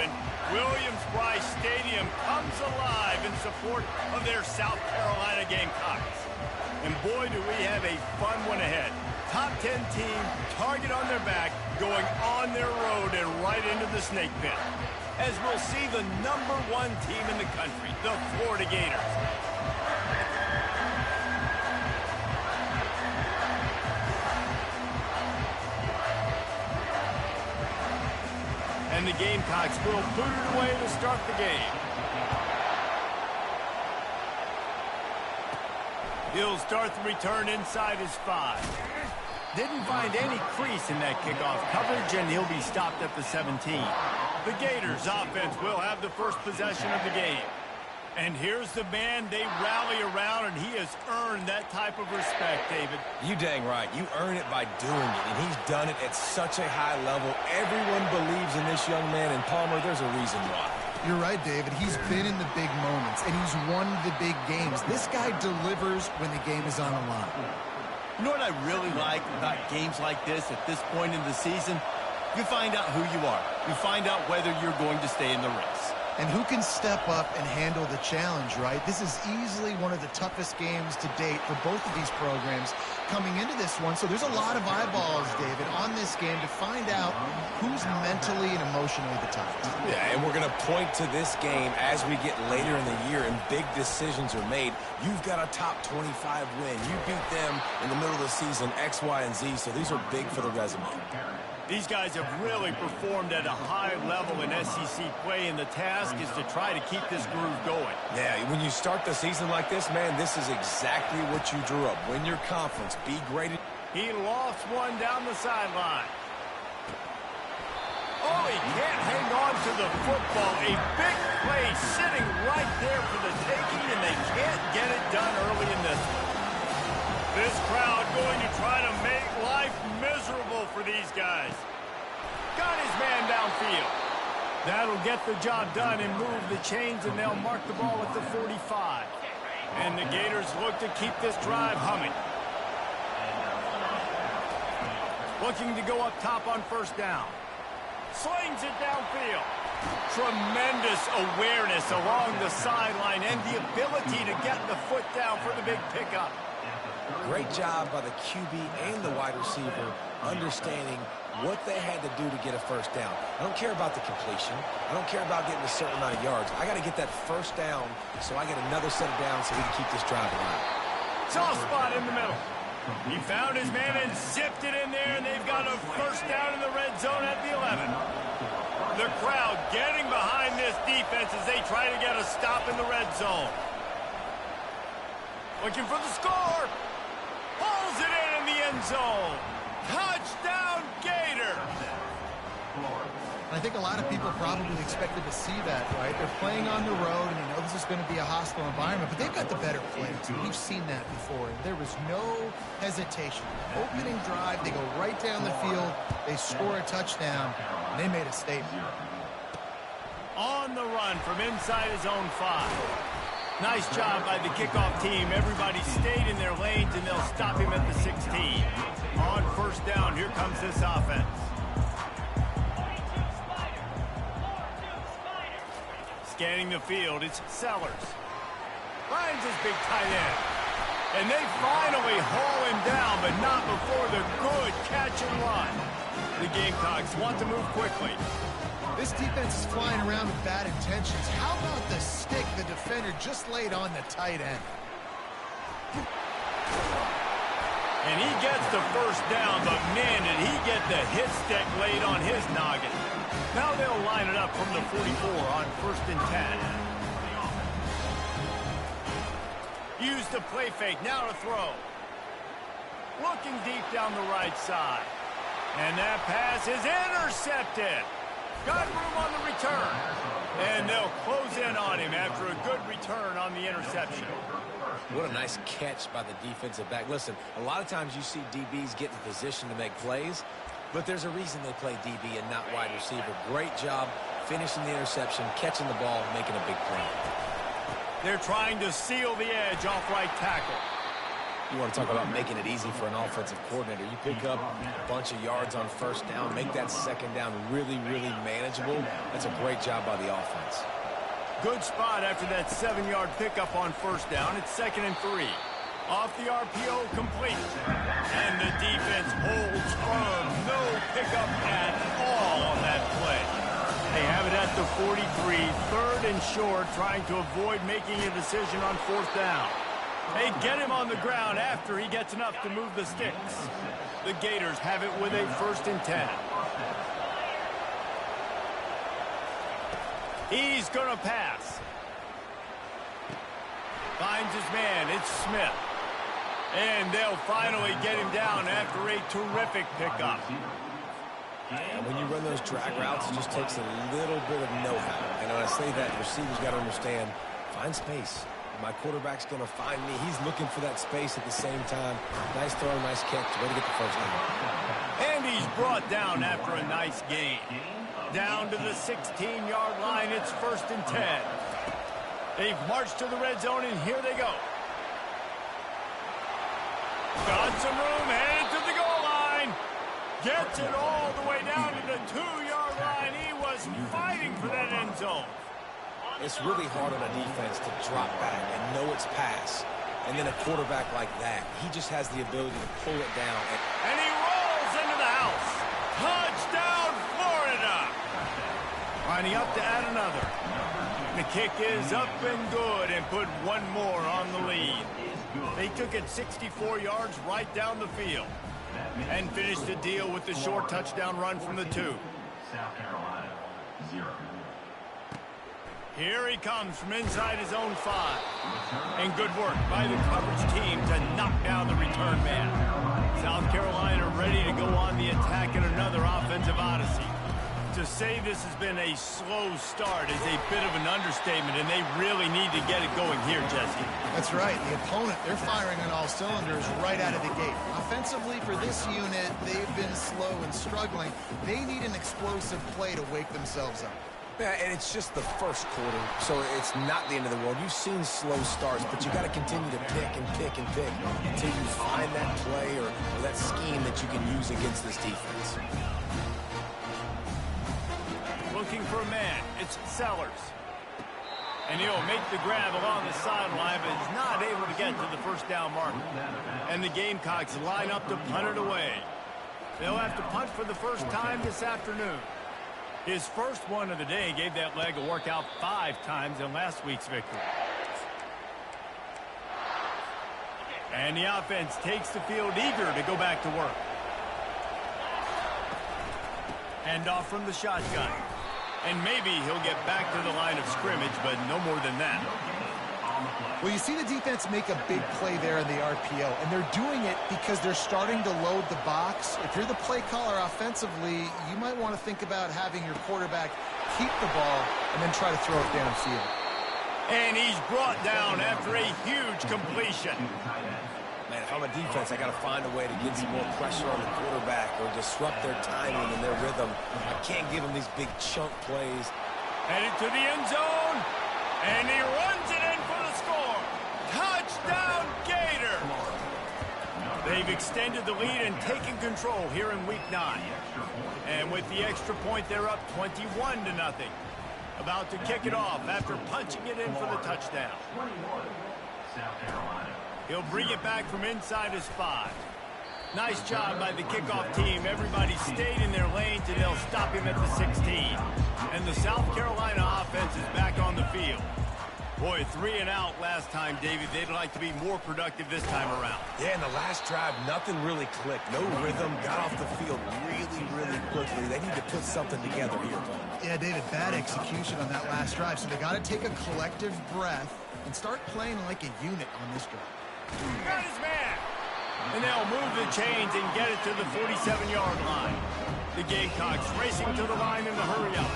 and Williams-Brice Stadium comes alive in support of their South Carolina Gamecocks. And boy, do we have a fun one ahead. Top 10 team, target on their back, going on their road and right into the snake pit. As we'll see the #1 team in the country, the Florida Gators. And the Gamecocks will boot it away to start the game. He'll start the return inside his 5. Didn't find any crease in that kickoff coverage, and he'll be stopped at the 17. The Gators offense will have the first possession of the game. And here's the man they rally around, and he has earned that type of respect, David. You dang right. You earn it by doing it, and he's done it at such a high level. Everyone believes in this young man, and Palmer, there's a reason why. You're right, David. He's been in the big moments, and he's won the big games. This guy delivers when the game is on the line. You know what I really like about games like this at this point in the season? You find out who you are. You find out whether you're going to stay in the race. And who can step up and handle the challenge, right? This is easily one of the toughest games to date for both of these programs coming into this one. So there's a lot of eyeballs, David, on this game to find out who's mentally and emotionally the toughest. Yeah, and we're going to point to this game as we get later in the year and big decisions are made. You've got a top 25 win. You beat them in the middle of the season, X, Y, and Z, so these are big for the resume. These guys have really performed at a high level in SEC play, and the task is to try to keep this groove going. Yeah, when you start the season like this, man, this is exactly what you drew up. Win your conference, be great. He lofts one down the sideline. Oh, he can't hang on to the football. A big play sitting right there for the taking, and they can't get it done early in this one. This crowd going to try to make life miserable for these guys. Got his man downfield. That'll get the job done and move the chains, and they'll mark the ball at the 45. And the Gators look to keep this drive humming. Looking to go up top on first down. Slings it downfield. Tremendous awareness along the sideline and the ability to get the foot down for the big pickup. Great job by the QB and the wide receiver understanding what they had to do to get a first down. I don't care about the completion. I don't care about getting a certain amount of yards. I got to get that first down so I get another set of downs so we can keep this drive alive. Soft spot in the middle. He found his man and zipped it in there, and they've got a first down in the red zone at the 11. The crowd getting behind this defense as they try to get a stop in the red zone. Looking for the score. Pulls it in the end zone. Touchdown, Gator. I think a lot of people probably expected to see that, right? They're playing on the road, and you know this is going to be a hostile environment, but they've got the better players. We've seen that before, and there was no hesitation. Opening drive, they go right down the field, they score a touchdown, and they made a statement. On the run from inside his own 5. Nice job by the kickoff team. Everybody stayed in their lanes, and they'll stop him at the 16. On first down, here comes this offense. Scanning the field, it's Sellers. Finds his big tight end. And they finally haul him down, but not before the good catch and run. The Gamecocks want to move quickly. This defense is flying around with bad intentions. How about the stick the defender just laid on the tight end? And he gets the first down, but man, did he get the hit stick laid on his noggin. Now they'll line it up from the 44 on 1st and 10. Use the play fake, now to throw. Looking deep down the right side. And that pass is intercepted. Got room on the return. And they'll close in on him after a good return on the interception. What a nice catch by the defensive back. Listen, a lot of times you see DBs get in position to make plays, but there's a reason they play DB and not wide receiver. Great job finishing the interception, catching the ball, making a big play. They're trying to seal the edge off right tackle. You want to talk about making it easy for an offensive coordinator. You pick up a bunch of yards on first down, make that second down really, really manageable. That's a great job by the offense. Good spot after that 7-yard pickup on first down. It's 2nd and 3. Off the RPO, complete. And the defense holds firm. No pickup at all on that play. They have it at the 43, 3rd and short, trying to avoid making a decision on 4th down. They get him on the ground after he gets enough to move the sticks. The Gators have it with a 1st and 10. He's going to pass. Finds his man. It's Smith. And they'll finally get him down after a terrific pickup. And when you run those drag routes, it just takes a little bit of know-how. And when I say that, receivers got to understand, find space. My quarterback's going to find me. He's looking for that space at the same time. Nice throw, nice catch. Way to get the first down. And he's brought down after a nice gain. Down to the 16-yard line. It's 1st and 10. They've marched to the red zone, and here they go. Got some room, headed to the goal line. Gets it all the way down to the 2-yard line. He was fighting for that end zone. It's really hard on a defense to drop back and know it's pass. And then a quarterback like that, he just has the ability to pull it down. And he rolls into the house. Touchdown, Florida. Lining up to add another. The kick is up and good and put one more on the lead. They took it 64 yards right down the field and finished the deal with the short touchdown run from the 2. South Carolina, 0. Here he comes from inside his own 5. And good work by the coverage team to knock down the return man. South Carolina ready to go on the attack in another offensive odyssey. To say this has been a slow start is a bit of an understatement, and they really need to get it going here, Jesse. That's right. The opponent, they're firing on all cylinders right out of the gate. Offensively, for this unit, they've been slow and struggling. They need an explosive play to wake themselves up. Yeah, and it's just the first quarter, so it's not the end of the world. You've seen slow starts, but you got to continue to pick and pick and pick until you find that play or that scheme that you can use against this defense. Looking for a man. It's Sellers. And he'll make the grab along the sideline, but is not able to get to the first down marker. And the Gamecocks line up to punt it away. They'll have to punt for the first time this afternoon. His first one of the day gave that leg a workout 5 times in last week's victory. And the offense takes the field eager to go back to work. Hand off from the shotgun. And maybe he'll get back to the line of scrimmage, but no more than that. Well, you see the defense make a big play there in the RPO, and they're doing it because they're starting to load the box. If you're the play caller offensively, you might want to think about having your quarterback keep the ball and then try to throw it downfield. And he's brought down after a huge completion. Man, if I'm a defense, I got to find a way to get some more pressure on the quarterback or disrupt their timing and their rhythm. I can't give them these big chunk plays. Headed to the end zone, and he runs it in for the score. Touchdown, Gator! They've extended the lead and taken control here in Week 9. And with the extra point, they're up 21-0. About to kick it off after punching it in for the touchdown. South Carolina. He'll bring it back from inside his 5. Nice job by the kickoff team. Everybody stayed in their lanes, and they'll stop him at the 16. And the South Carolina offense is back on the field. Boy, 3 and out last time, David. They'd like to be more productive this time around. Yeah, in the last drive, nothing really clicked. No rhythm, got off the field really, really quickly. They need to put something together here, Tom. Yeah, David, bad execution on that last drive, so they got to take a collective breath and start playing like a unit on this drive. Got his man. And they'll move the chains and get it to the 47-yard line. The Gamecocks racing to the line in the hurry-up.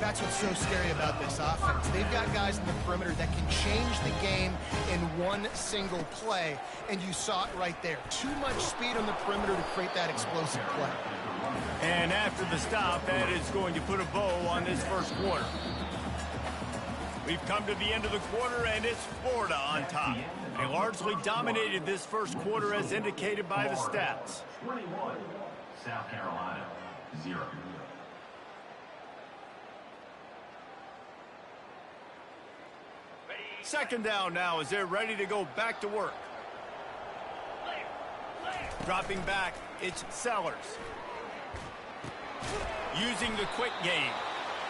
That's what's so scary about this offense. They've got guys in the perimeter that can change the game in one single play, and you saw it right there. Too much speed on the perimeter to create that explosive play. And after the stop, that is going to put a bow on this first quarter. We've come to the end of the quarter, and it's Florida on top. They largely dominated this first quarter as indicated by the stats. 21, South Carolina, 0. Second down now as they're ready to go back to work. Dropping back, it's Sellers. Using the quick game.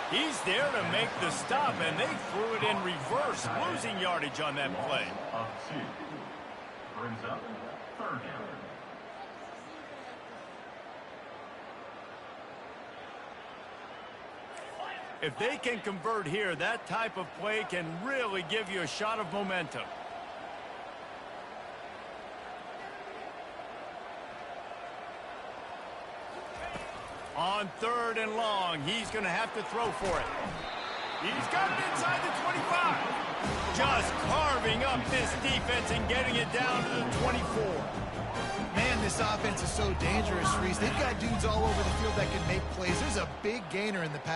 He's there to make the stop, and they threw it in reverse, losing yardage on that play. Of 2. Brings up third down. If they can convert here, that type of play can really give you a shot of momentum. On third and long, he's going to have to throw for it. He's got it inside the 25. Just carving up this defense and getting it down to the 24. Man, this offense is so dangerous, Reese. They've got dudes all over the field that can make plays. There's a big gainer in the pass.